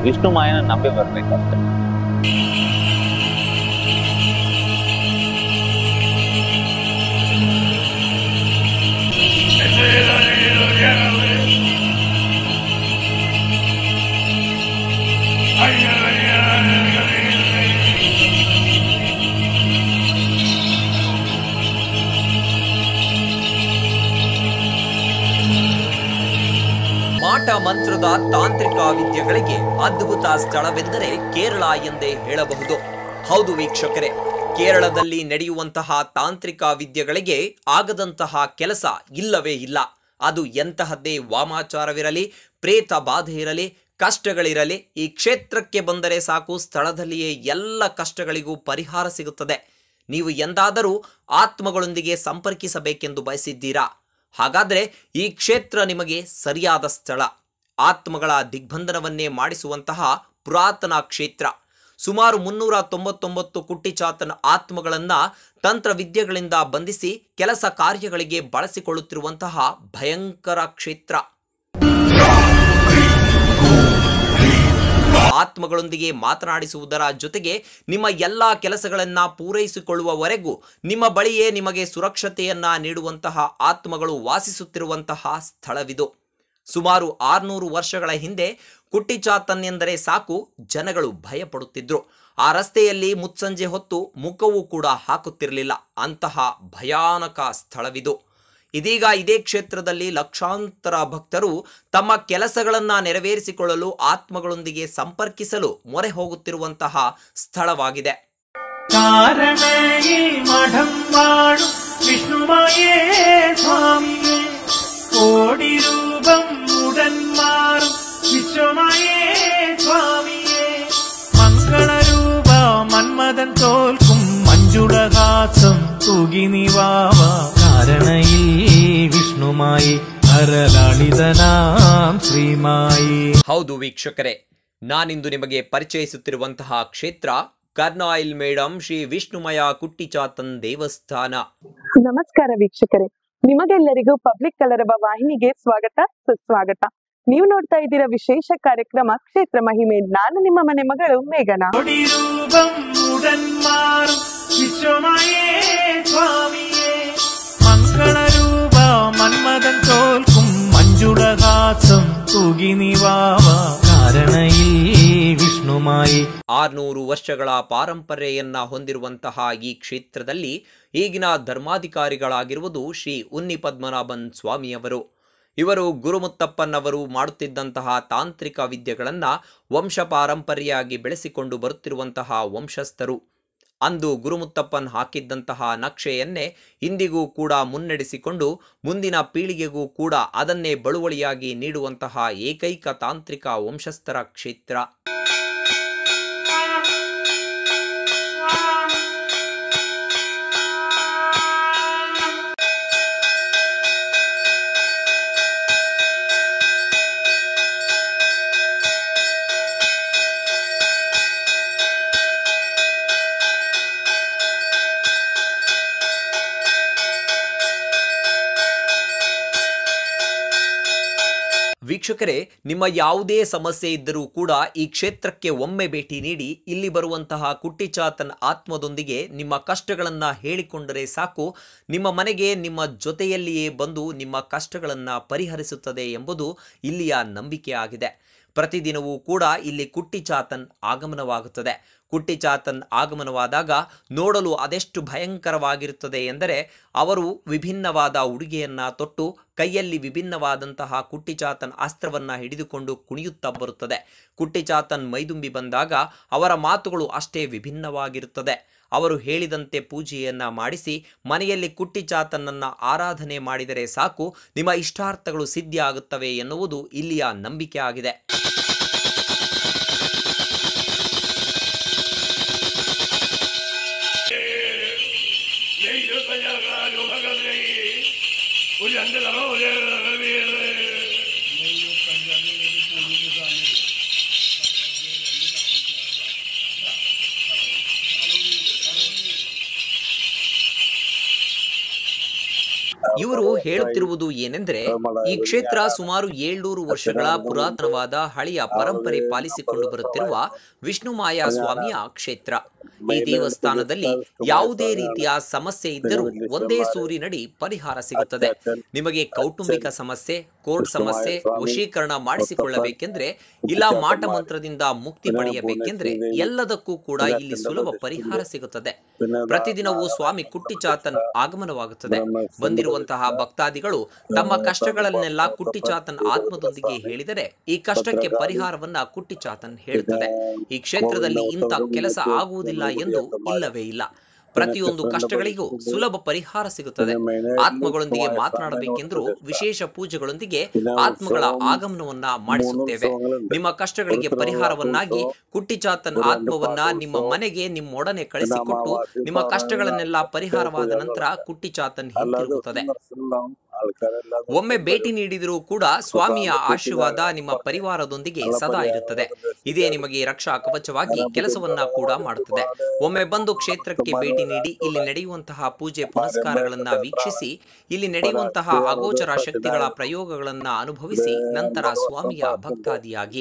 ವಿಷ್ಣು ಮಾಯನ ನಂಬಿ ಬರ್ಬೇಕಷ್ಟೆ. ಮಾಟ ಮಂತ್ರದ ತಾಂತ್ರಿಕ ವಿದ್ಯೆಗಳಿಗೆ ಅದ್ಭುತ ಸ್ಥಳವೆಂದರೆ ಕೇರಳ ಎಂದೇ ಹೇಳಬಹುದು. ಹೌದು ವೀಕ್ಷಕರೇ, ಕೇರಳದಲ್ಲಿ ನಡೆಯುವಂತಹ ತಾಂತ್ರಿಕ ವಿದ್ಯೆಗಳಿಗೆ ಆಗದಂತಹ ಕೆಲಸ ಇಲ್ಲವೇ ಇಲ್ಲ. ಅದು ಎಂತಹದ್ದೇ ವಾಮಾಚಾರವಿರಲಿ, ಪ್ರೇತ ಬಾಧೆ ಇರಲಿ, ಕಷ್ಟಗಳಿರಲಿ, ಈ ಕ್ಷೇತ್ರಕ್ಕೆ ಬಂದರೆ ಸಾಕು ಸ್ಥಳದಲ್ಲಿಯೇ ಎಲ್ಲ ಕಷ್ಟಗಳಿಗೂ ಪರಿಹಾರ ಸಿಗುತ್ತದೆ. ನೀವು ಎಂದಾದರೂ ಆತ್ಮಗಳೊಂದಿಗೆ ಸಂಪರ್ಕಿಸಬೇಕೆಂದು ಬಯಸಿದ್ದೀರಾ? ಹಾಗಾದರೆ ಈ ಕ್ಷೇತ್ರ ನಿಮಗೆ ಸರಿಯಾದ ಸ್ಥಳ. ಆತ್ಮಗಳ ದಿಗ್ಬಂಧನವನ್ನೇ ಮಾಡಿಸುವಂತಹ ಪುರಾತನ ಕ್ಷೇತ್ರ. ಸುಮಾರು 399 ಕುಟ್ಟಿಚಾತನ ಆತ್ಮಗಳನ್ನ ತಂತ್ರವಿದ್ಯೆಗಳಿಂದ ಬಂಧಿಸಿ ಕೆಲಸ ಕಾರ್ಯಗಳಿಗೆ ಬಳಸಿಕೊಳ್ಳುತ್ತಿರುವಂತಹ ಭಯಂಕರ ಕ್ಷೇತ್ರ. ಆತ್ಮಗಳೊಂದಿಗೆ ಮಾತನಾಡಿಸುವುದರ ಜೊತೆಗೆ ನಿಮ್ಮ ಎಲ್ಲ ಕೆಲಸಗಳನ್ನ ಪೂರೈಸಿಕೊಳ್ಳುವವರೆಗೂ ನಿಮ್ಮ ಬಳಿಯೇ ನಿಮಗೆ ಸುರಕ್ಷತೆಯನ್ನ ನೀಡುವಂತಹ ಆತ್ಮಗಳು ವಾಸಿಸುತ್ತಿರುವಂತಹ ಸ್ಥಳವಿದು. ಸುಮಾರು 600 ವರ್ಷಗಳ ಹಿಂದೆ ಕುಟ್ಟಿಚಾತನ್ ಎಂದರೆ ಸಾಕು ಜನಗಳು ಭಯಪಡುತ್ತಿದ್ರು. ಆ ರಸ್ತೆಯಲ್ಲಿ ಮುತ್ಸಂಜೆ ಹೊತ್ತು ಮುಖವೂ ಕೂಡ ಹಾಕುತ್ತಿರಲಿಲ್ಲ. ಅಂತಹ ಭಯಾನಕ ಸ್ಥಳವಿದು. ಇದೀಗ ಇದೇ ಕ್ಷೇತ್ರದಲ್ಲಿ ಲಕ್ಷಾಂತರ ಭಕ್ತರು ತಮ್ಮ ಕೆಲಸಗಳನ್ನ ನೆರವೇರಿಸಿಕೊಳ್ಳಲು ಆತ್ಮಗಳೊಂದಿಗೆ ಸಂಪರ್ಕಿಸಲು ಮೊರೆ ಹೋಗುತ್ತಿರುವಂತಹ ಸ್ಥಳವಾಗಿದೆ. ಮಂಗಳರೂಪ ಮನ್ಮದನ್ ತೋಲ್ಕುಂ ಮಂಜುಳಗಾಸಂ ತೂಗಿನಿವಾವ ಕಾರಣಯಿ ವಿಷ್ಣುಮಾಯಿ ಅರಳಾಳಿದನಾಂ ಶ್ರೀಮಾಯಿ. ಹೌದು ವೀಕ್ಷಕರೇ, ನಾನಿಂದು ನಿಮಗೆ ಪರಿಚಯಿಸುತ್ತಿರುವಂತಹ ಕ್ಷೇತ್ರ ಕರ್ನಾಯಿಲ್ ಮೇಡಂ ಶ್ರೀ ವಿಷ್ಣುಮಯ ಕುಟ್ಟಿಚಾತನ್ ದೇವಸ್ಥಾನ. ನಮಸ್ಕಾರ ವೀಕ್ಷಕರೇ, ನಿಮಗೆಲ್ಲರಿಗೂ ಪಬ್ಲಿಕ್ ಕಲರಬ ವಾಹಿನಿಗೆ ಸ್ವಾಗತ ಸುಸ್ವಾಗತ. ನೀವು ನೋಡ್ತಾ ಇದ್ದೀರಾ ವಿಶೇಷ ಕಾರ್ಯಕ್ರಮ ಕ್ಷೇತ್ರ ಮಹಿಮೆ. ನಾನು ನಿಮ್ಮ ಮನೆ ಮಗಳು ಮೇಘನಾ. ಮಂಗಳರೂಪ ಮನ್ಮದನ್ ತೋಲ್ಕುಂ ಮಂಜುಳಗಾಸಂ ತೂಗಿನಿವಾವ ಕಾರಣಯಿ ವಿಷ್ಣುಮಾಯಿ. 600 ವರ್ಷಗಳ ಪಾರಂಪರ್ಯೆಯನ್ನ ಹೊಂದಿರುವಂತಹ ಈ ಕ್ಷೇತ್ರದಲ್ಲಿ ಈಗಿನ ಧರ್ಮಾಧಿಕಾರಿಗಳಾಗಿರುವುದು ಶ್ರೀ ಉನ್ನಿ ಪದ್ಮನಾಭನ್ ಸ್ವಾಮಿಯವರು. ಇವರು ಗುರುಮುತ್ತಪ್ಪನವರು ಮಾಡುತ್ತಿದ್ದಂತಹ ತಾಂತ್ರಿಕ ವಿದ್ಯೆಗಳನ್ನು ವಂಶ ಪಾರಂಪರ್ಯಾಗಿ ಬೆಳೆಸಿಕೊಂಡು ಬರುತ್ತಿರುವಂತಹ ವಂಶಸ್ಥರು. ಅಂದು ಗುರುಮುತ್ತಪ್ಪನ್ ಹಾಕಿದ್ದಂತಹ ನಕ್ಷೆಯನ್ನೇ ಇಂದಿಗೂ ಕೂಡ ಮುನ್ನಡೆಸಿಕೊಂಡು ಮುಂದಿನ ಪೀಳಿಗೆಗೂ ಕೂಡ ಅದನ್ನೇ ಬಳುವಳಿಯಾಗಿ ನೀಡುವಂತಹ ಏಕೈಕ ತಾಂತ್ರಿಕ ವಂಶಸ್ಥರ ಕ್ಷೇತ್ರ. ವೀಕ್ಷಕರೇ, ನಿಮ್ಮ ಯಾವುದೇ ಸಮಸ್ಯೆ ಇದ್ದರೂ ಕೂಡ ಈ ಕ್ಷೇತ್ರಕ್ಕೆ ಒಮ್ಮೆ ಭೇಟಿ ನೀಡಿ ಇಲ್ಲಿ ಬರುವಂತಹ ಕುಟ್ಟಿಚಾತನ್ ಆತ್ಮದೊಂದಿಗೆ ನಿಮ್ಮ ಕಷ್ಟಗಳನ್ನು ಹೇಳಿಕೊಂಡರೆ ಸಾಕು, ನಿಮ್ಮ ಮನೆಗೆ ನಿಮ್ಮ ಜೊತೆಯಲ್ಲಿಯೇ ಬಂದು ನಿಮ್ಮ ಕಷ್ಟಗಳನ್ನು ಪರಿಹರಿಸುತ್ತದೆ ಎಂಬುದು ಇಲ್ಲಿಯ ನಂಬಿಕೆ ಆಗಿದೆ. ಪ್ರತಿದಿನವೂ ಕೂಡ ಇಲ್ಲಿ ಕುಟ್ಟಿಚಾತನ್ ಆಗಮನವಾಗುತ್ತದೆ. ಕುಟ್ಟಿಚಾತನ್ ಆಗಮನವಾದಾಗ ನೋಡಲು ಅದೆಷ್ಟು ಭಯಂಕರವಾಗಿರುತ್ತದೆ ಎಂದರೆ, ಅವರು ವಿಭಿನ್ನವಾದ ಉಡುಗೆಯನ್ನು ತೊಟ್ಟು ಕೈಯಲ್ಲಿ ವಿಭಿನ್ನವಾದಂತಹ ಕುಟ್ಟಿಚಾತನ್ ಅಸ್ತ್ರವನ್ನು ಹಿಡಿದುಕೊಂಡು ಕುಣಿಯುತ್ತಾ ಬರುತ್ತದೆ. ಕುಟ್ಟಿಚಾತನ್ ಮೈದುಂಬಿ ಬಂದಾಗ ಅವರ ಮಾತುಗಳು ಅಷ್ಟೇ ವಿಭಿನ್ನವಾಗಿರುತ್ತದೆ. ಅವರು ಹೇಳಿದಂತೆ ಪೂಜೆಯನ್ನ ಮಾಡಿಸಿ ಮನೆಯಲ್ಲಿ ಕುಟ್ಟಿಚಾತನನ್ನ ಆರಾಧನೆ ಮಾಡಿದರೆ ಸಾಕು, ನಿಮ್ಮ ಇಷ್ಟಾರ್ಥಗಳು ಸಿದ್ಧಿಯಾಗುತ್ತವೆ ಎನ್ನುವುದು ಇಲ್ಲಿಯ ನಂಬಿಕೆ ಆಗಿದೆ. ಇವರು ಹೇಳುತ್ತಿರುವುದು ಏನೆಂದರೆ, ಈ ಕ್ಷೇತ್ರ ಸುಮಾರು 700 ವರ್ಷಗಳ ಪುರಾತನವಾದ ಹಳೆಯ ಪರಂಪರೆ ಪಾಲಿಸಿಕೊಂಡು ಬರುತ್ತಿರುವ ವಿಷ್ಣುಮಾಯ ಸ್ವಾಮಿಯ ಕ್ಷೇತ್ರ. ಈ ದೇವಸ್ಥಾನದಲ್ಲಿ ಯಾವುದೇ ರೀತಿಯ ಸಮಸ್ಯೆ ಇದ್ದರೂ ಒಂದೇ ಸೂರಿನಡಿ ಪರಿಹಾರ ಸಿಗುತ್ತದೆ. ನಿಮಗೆ ಕೌಟುಂಬಿಕ ಸಮಸ್ಯೆ, ಕೋರ್ಟ್ ಸಮಸ್ಯೆ, ವಶೀಕರಣ ಮಾಡಿಸಿಕೊಳ್ಳಬೇಕೆಂದ್ರೆ, ಇಲ್ಲ ಮಾಟ ಮಂತ್ರದಿಂದ ಮುಕ್ತಿ ಪಡೆಯಬೇಕೆಂದ್ರೆ ಎಲ್ಲದಕ್ಕೂ ಕೂಡ ಇಲ್ಲಿ ಸುಲಭ ಪರಿಹಾರ ಸಿಗುತ್ತದೆ. ಪ್ರತಿದಿನವೂ ಸ್ವಾಮಿ ಕುಟ್ಟಿಚಾತನ್ ಆಗಮನವಾಗುತ್ತದೆ. ಬಂದಿರುವಂತಹ ಭಕ್ತಾದಿಗಳು ತಮ್ಮ ಕಷ್ಟಗಳನ್ನೆಲ್ಲ ಕುಟ್ಟಿಚಾತನ್ ಆತ್ಮದೊಂದಿಗೆ ಹೇಳಿದರೆ ಈ ಕಷ್ಟಕ್ಕೆ ಪರಿಹಾರವನ್ನ ಕುಟ್ಟಿಚಾತನ್ ಹೇಳುತ್ತದೆ. ಈ ಕ್ಷೇತ್ರದಲ್ಲಿ ಇಂಥ ಕೆಲಸ ಆಗುವುದಿಲ್ಲ ಎಂದು ಇಲ್ಲವೇ ಇಲ್ಲ. ಪ್ರತಿಯೊಂದು ಕಷ್ಟಗಳಿಗೂ ಸುಲಭ ಪರಿಹಾರ ಸಿಗುತ್ತದೆ. ಆತ್ಮಗಳೊಂದಿಗೆ ಮಾತನಾಡಬೇಕೆಂದರೂ ವಿಶೇಷ ಪೂಜೆಗಳೊಂದಿಗೆ ಆತ್ಮಗಳ ಆಗಮನವನ್ನ ಮಾಡಿಸುತ್ತೇವೆ. ನಿಮ್ಮ ಕಷ್ಟಗಳಿಗೆ ಪರಿಹಾರವನ್ನಾಗಿ ಕುಟ್ಟಿಚಾತನ್ ಆತ್ಮವನ್ನ ನಿಮ್ಮ ಮನೆಗೆ ನಿಮ್ಮೊಡನೆ ಕಳಿಸಿಕೊಟ್ಟು ನಿಮ್ಮ ಕಷ್ಟಗಳನ್ನೆಲ್ಲ ಪರಿಹಾರವಾದ ನಂತರ ಕುಟ್ಟಿಚಾತನ್ ಹಿಂತಿರುಗುತ್ತದೆ. ಒಮ್ಮೆ ಭೇಟಿ ನೀಡಿದರೂ ಕೂಡ ಸ್ವಾಮಿಯ ಆಶೀರ್ವಾದ ನಿಮ್ಮ ಪರಿವಾರದೊಂದಿಗೆ ಸದಾ ಇರುತ್ತದೆ. ಇದೇ ನಿಮಗೆ ರಕ್ಷಾ ಕವಚವಾಗಿ ಕೆಲಸವನ್ನ ಕೂಡ ಮಾಡುತ್ತದೆ. ಒಮ್ಮೆ ಬಂದು ಕ್ಷೇತ್ರಕ್ಕೆ ಭೇಟಿ ನೀಡಿ ಇಲ್ಲಿ ನಡೆಯುವಂತಹ ಪೂಜೆ ಪುನಸ್ಕಾರಗಳನ್ನ ವೀಕ್ಷಿಸಿ, ಇಲ್ಲಿ ನಡೆಯುವಂತಹ ಅಗೋಚರ ಶಕ್ತಿಗಳ ಪ್ರಯೋಗಗಳನ್ನ ಅನುಭವಿಸಿ ನಂತರ ಸ್ವಾಮಿಯ ಭಕ್ತಾದಿಯಾಗಿ.